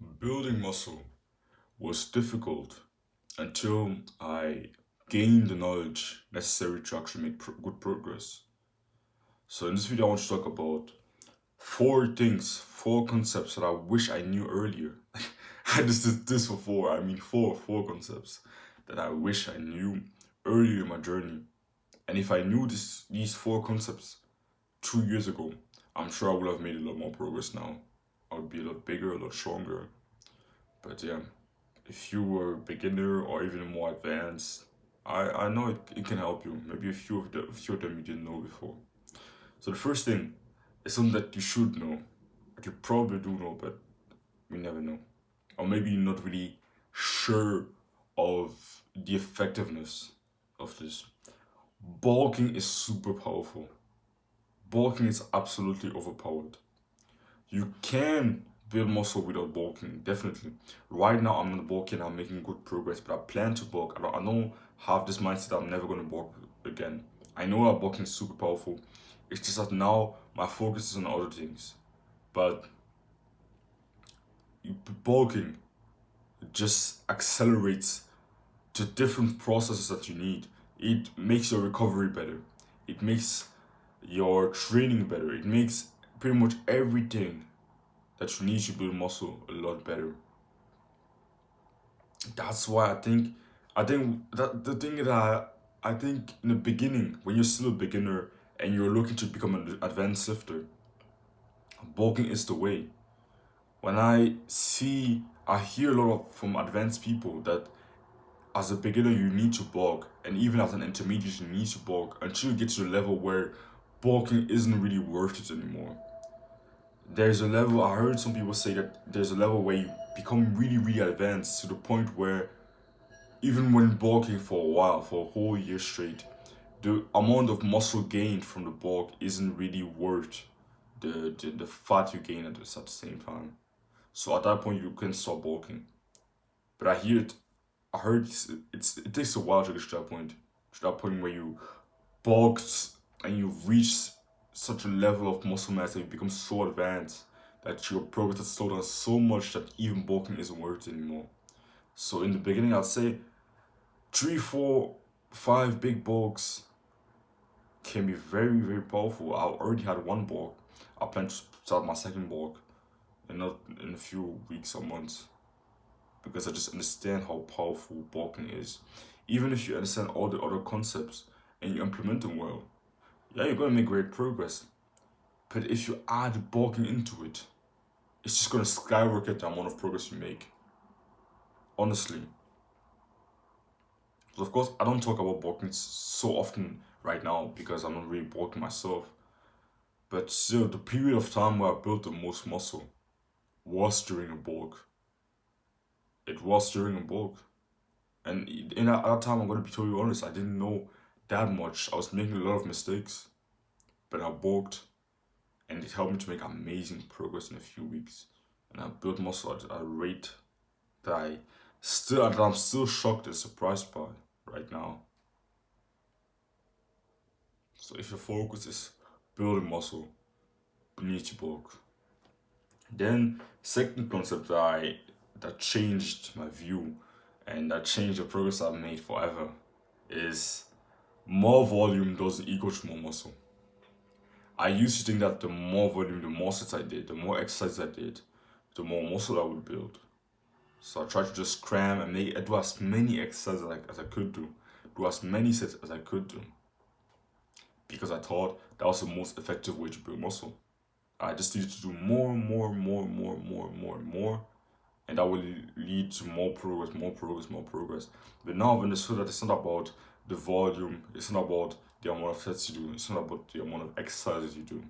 Building muscle was difficult until I gained the knowledge necessary to actually make good progress. So, in this video, I want to talk about four things, four concepts that I wish I knew earlier. I just did this for four. I mean, four concepts that I wish I knew earlier in my journey. And if I knew these four concepts 2 years ago, I'm sure I would have made a lot more progress now. I would be a lot bigger, a lot stronger. But yeah, if you were a beginner or even more advanced, I know it can help you. Maybe a few of them you didn't know before. So the first thing is something that you should know, that you probably do know, but we never know. Or maybe you're not really sure of the effectiveness of this. Bulking is super powerful. Bulking is absolutely overpowered. You can build muscle without bulking, definitely. Right now, I'm not bulking, I'm making good progress, but I plan to bulk. I don't have this mindset that I'm never going to bulk again. I know that bulking is super powerful. It's just that now my focus is on other things. But bulking just accelerates the different processes that you need. It makes your recovery better, it makes your training better, it makes pretty much everything that you need to build muscle a lot better. That's why I think that the thing that I think in the beginning, when you're still a beginner and you're looking to become an advanced lifter, bulking is the way. When I hear a lot of from advanced people that as a beginner you need to bulk, and even as an intermediate you need to bulk until you get to the level where bulking isn't really worth it anymore. There's a level, I heard some people say that there's a level where you become really, really advanced to the point where even when bulking for a while, for a whole year straight, the amount of muscle gained from the bulk isn't really worth the fat you gain at the same time. So at that point, you can stop bulking. But I heard it takes a while to get to that point where you bulked and you've reached such a level of muscle mass that you become so advanced that your progress has slowed down so much that even bulking isn't worth it anymore. So in the beginning, I'd say three, four, five big bulks can be very, very powerful. I already had one bulk. I plan to start my second bulk in not in a few weeks or months because I just understand how powerful bulking is. Even if you understand all the other concepts and you implement them well, yeah, you're gonna make great progress. But if you add bulking into it, it's just gonna skyrocket the amount of progress you make. Honestly. So of course, I don't talk about bulking so often right now because I'm not really bulking myself. But still, the period of time where I built the most muscle was during a bulk. It was during a bulk. And in that time, I'm going to be totally honest, I didn't know that much. I was making a lot of mistakes, but I bulked and it helped me to make amazing progress in a few weeks. And I built muscle at a rate that I'm still shocked and surprised by right now. So if your focus is building muscle, you need to bulk. Then second concept that changed my view and that changed the progress I've made forever is more volume doesn't equal to more muscle. I used to think that the more volume, the more sets I did, the more exercise I did, the more muscle I would build. So I tried to just cram and do as many exercises as I could do as many sets as I could do, because I thought that was the most effective way to build muscle. I just needed to do more, more, more, more, more, more, more, and that will lead to more progress, more progress, more progress. But now I've understood that it's not about the volume, it's not about the amount of sets you do, it's not about the amount of exercises you do.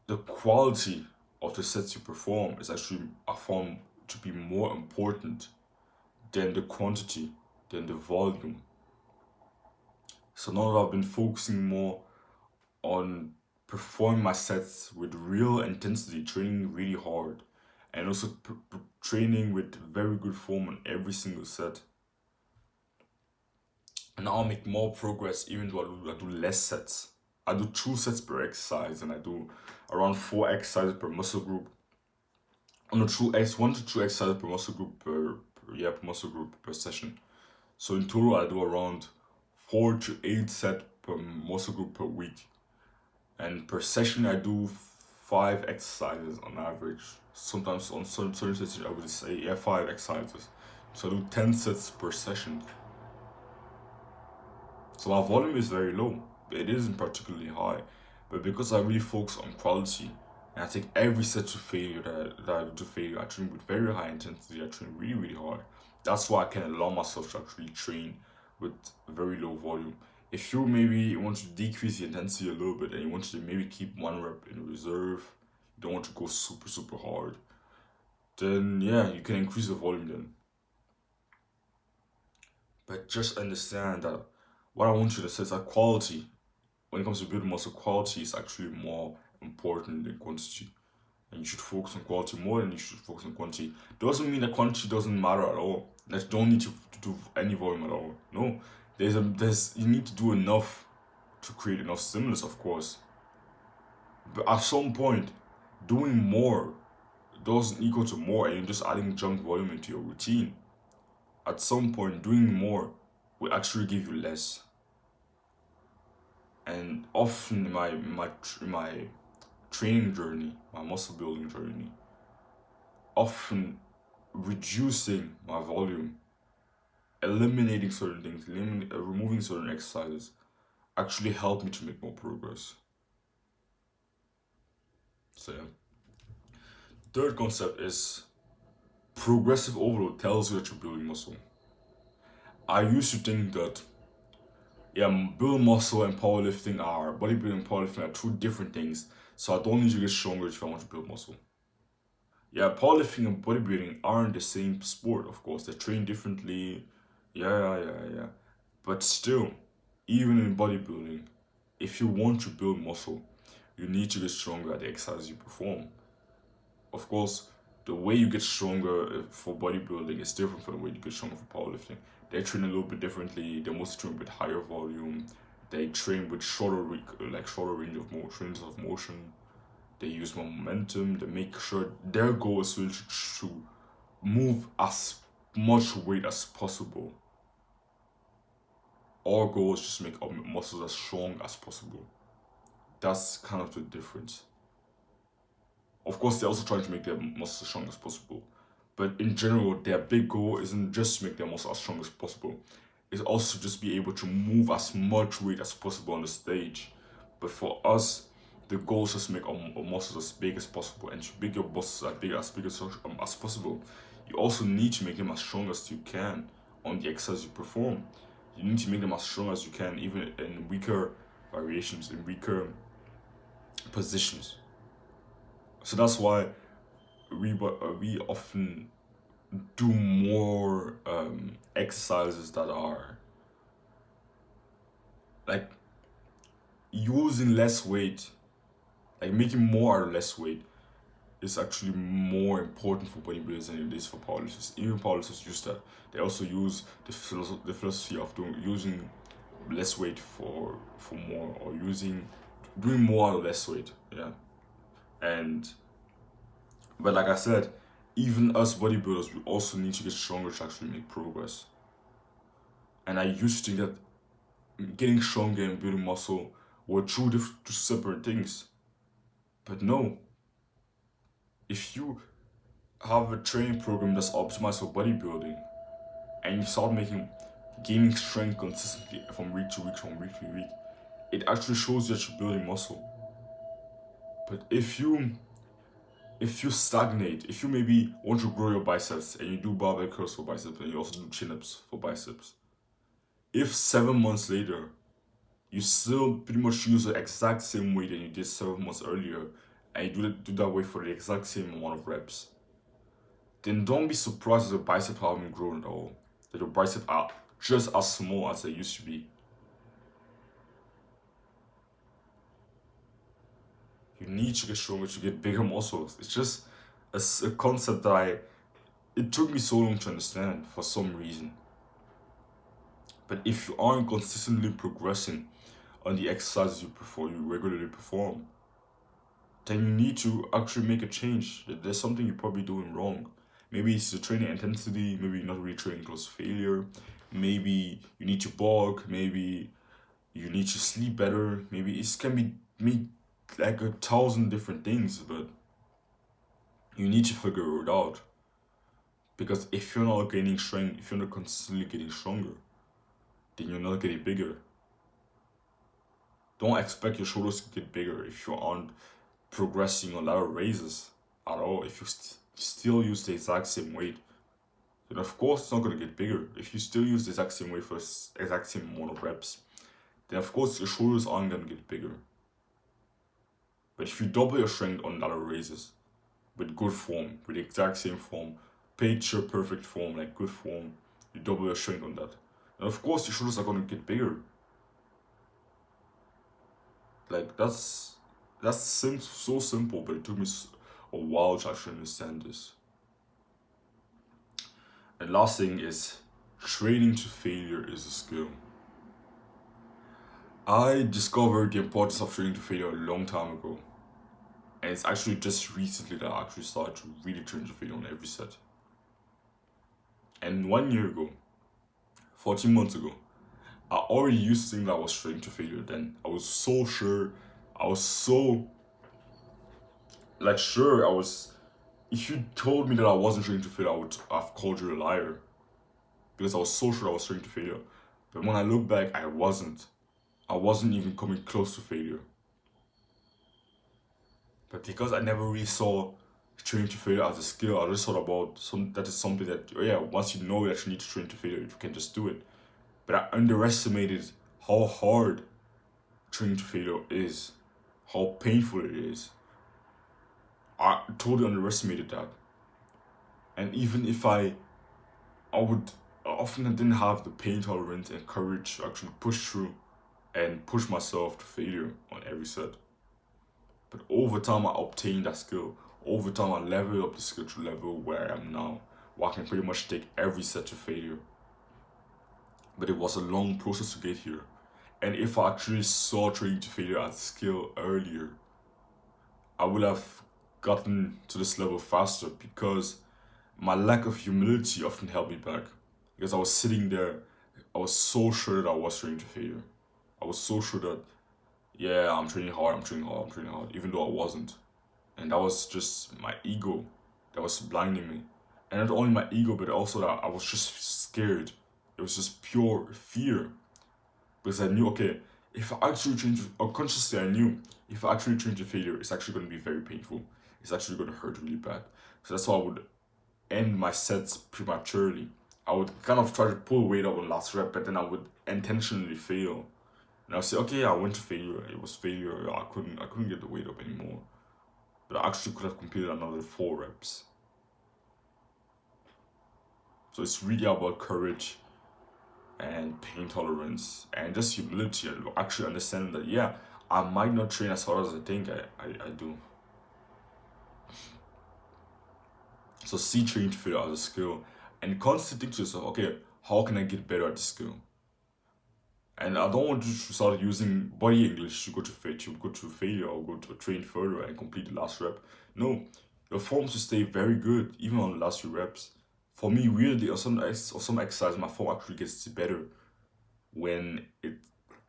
The quality of the sets you perform is actually I found to be more important than the quantity, than the volume. So now that I've been focusing more on performing my sets with real intensity, training really hard, and also training with very good form on every single set. And now I'll make more progress even though I do less sets. I do 2 sets per exercise and I do around 4 exercises per muscle group. on a true X 1 to 2 exercises per muscle group per muscle group per session. So in total, I do around 4 to 8 sets per muscle group per week, and per session I do 5 exercises on average. Sometimes on certain sessions I would say, yeah, 5 exercises. So I do 10 sets per session. So my volume is very low. It isn't particularly high, but because I really focus on quality and I take every set to failure that I do to failure, I train with very high intensity. I train really, really hard. That's why I can allow myself to actually train with very low volume. If you maybe want to decrease the intensity a little bit and you want to maybe keep 1 rep in reserve, you don't want to go super, super hard, then yeah, you can increase the volume then. But just understand that what I want you to say is that quality, when it comes to building muscle, quality is actually more important than quantity. And you should focus on quality more than you should focus on quantity. Doesn't mean that quantity doesn't matter at all. That you don't need to do any volume at all. No. There's you need to do enough to create enough stimulus, of course. But at some point, doing more doesn't equal to more and you're just adding junk volume into your routine. At some point, doing more will actually give you less. And often in my training journey, my muscle building journey, often reducing my volume, eliminating certain things, removing certain exercises, actually helped me to make more progress. So yeah. Third concept is progressive overload tells you that you're building muscle. I used to think that yeah, build muscle and powerlifting are bodybuilding and powerlifting are two different things. So I don't need to get stronger if I want to build muscle. Yeah, powerlifting and bodybuilding aren't the same sport, of course. They train differently. Yeah. But still, even in bodybuilding, if you want to build muscle, you need to get stronger at the exercise you perform. Of course, the way you get stronger for bodybuilding is different from the way you get stronger for powerlifting. They train a little bit differently. They mostly train with higher volume. They train with shorter range of ranges of motion. They use more momentum. They make sure their goal is to move as much weight as possible. Our goal is just to make our muscles as strong as possible. That's kind of the difference. Of course, they're also trying to make their muscles as strong as possible. But in general, their big goal isn't just to make their muscles as strong as possible. It's also just be able to move as much weight as possible on the stage. But for us, the goal is just to make our muscles as big as possible. And to make your muscles as possible, you also need to make them as strong as you can on the exercise you perform. You need to make them as strong as you can, even in weaker variations, in weaker positions. So that's why we often do more exercises that are like using less weight, like making more out of less weight is actually more important for bodybuilders than it is for powerlifters. Even powerlifters use that. They also use the philosophy of using less weight for more, or doing more out of less weight. Yeah. And but like I said, even us bodybuilders, we also need to get stronger to actually make progress. And I used to think that getting stronger and building muscle were two separate things. But no, if you have a training program that's optimized for bodybuilding and you start gaining strength consistently from week to week, it actually shows that you're building muscle. But if you stagnate, if you maybe want to grow your biceps and you do barbell curls for biceps and you also do chin-ups for biceps, if 7 months later you still pretty much use the exact same weight that you did 7 months earlier and you do that weight for the exact same amount of reps, then don't be surprised that the biceps haven't grown at all. That your biceps are just as small as they used to be. You need to get stronger to get bigger muscles. It's just a concept that it took me so long to understand for some reason. But if you aren't consistently progressing on the exercises you regularly perform, then you need to actually make a change. There's something you're probably doing wrong. Maybe it's the training intensity, maybe you're not really training close to failure, maybe you need to bulk, maybe you need to sleep better, maybe it can be like 1,000 different things, but you need to figure it out. Because if you're not gaining strength, if you're not consistently getting stronger, then you're not getting bigger. Don't expect your shoulders to get bigger if you aren't progressing on lateral raises at all. If you still use the exact same weight, then of course it's not going to get bigger. If you still use the exact same weight for the exact same amount of reps, then of course your shoulders aren't going to get bigger. But if you double your strength on lateral raises with good form, with the exact same form, picture perfect form, like good form, you double your strength on that, and of course your shoulders are going to get bigger. Like that's so simple, but it took me a while to actually understand this. And last thing is, training to failure is a skill. I discovered the importance of training to failure a long time ago. And it's actually just recently that I actually started to really train to failure on every set. And 1 year ago, 14 months ago, I already used to think that I was training to failure then. I was so sure. I was so sure I was. If you told me that I wasn't training to failure, I would have called you a liar. Because I was so sure I was training to failure. But when I look back, I wasn't. I wasn't even coming close to failure. But because I never really saw training to failure as a skill, I just thought about that is something that, oh yeah, once you know you actually need to train to failure, you can just do it. But I underestimated how hard training to failure is, how painful it is. I totally underestimated that. And even if I often didn't have the pain tolerance and courage to actually push through and push myself to failure on every set. But over time, I obtained that skill. Over time, I leveled up the skill to level where I am now, where I can pretty much take every set to failure. But it was a long process to get here. And if I actually saw training to failure as a skill earlier, I would have gotten to this level faster, because my lack of humility often held me back. Because I was sitting there, I was so sure that I was training to failure. I was so sure that, yeah, I'm training hard, even though I wasn't. And that was just my ego that was blinding me. And not only my ego, but also that I was just scared. It was just pure fear. Because I knew, okay, if I actually train to, unconsciously I knew, if I actually train to failure, it's actually going to be very painful. It's actually going to hurt really bad. So that's why I would end my sets prematurely. I would kind of try to pull weight up on last rep, but then I would intentionally fail. And I'll say, okay, I went to failure. It was failure. I couldn't get the weight up anymore. But I actually could have completed another 4 reps. So it's really about courage and pain tolerance and just humility and actually understanding that, yeah, I might not train as hard as I think I do. So see training to failure as a skill and constantly think to yourself, okay, how can I get better at this skill? And I don't want you to start using body English to go to failure or go to train further and complete the last rep. No, your form should stay very good even on the last few reps. For me, weirdly, or some exercise, my form actually gets better when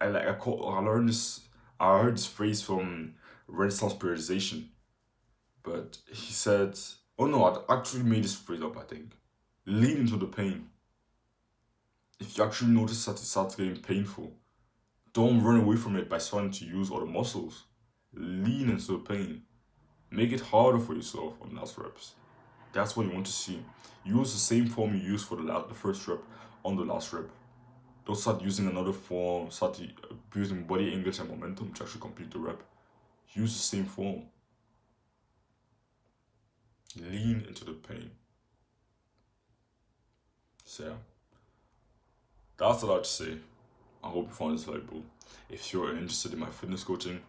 I learned this. I heard this phrase from Renaissance periodization, but he said, "Oh no, I actually made this phrase up. I think, lean into the pain. If you actually notice that it starts getting painful, don't run away from it by starting to use other muscles. Lean into the pain. Make it harder for yourself on last reps. That's what you want to see. Use the same form you used for the first rep on the last rep. Don't start using another form, start using body English and momentum to actually complete the rep. Use the same form. Lean into the pain." So yeah, that's all I have to say. I hope you found this valuable. If you're interested in my fitness coaching,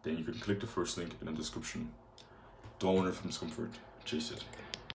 then you can click the first link in the description. Don't run from discomfort, chase it.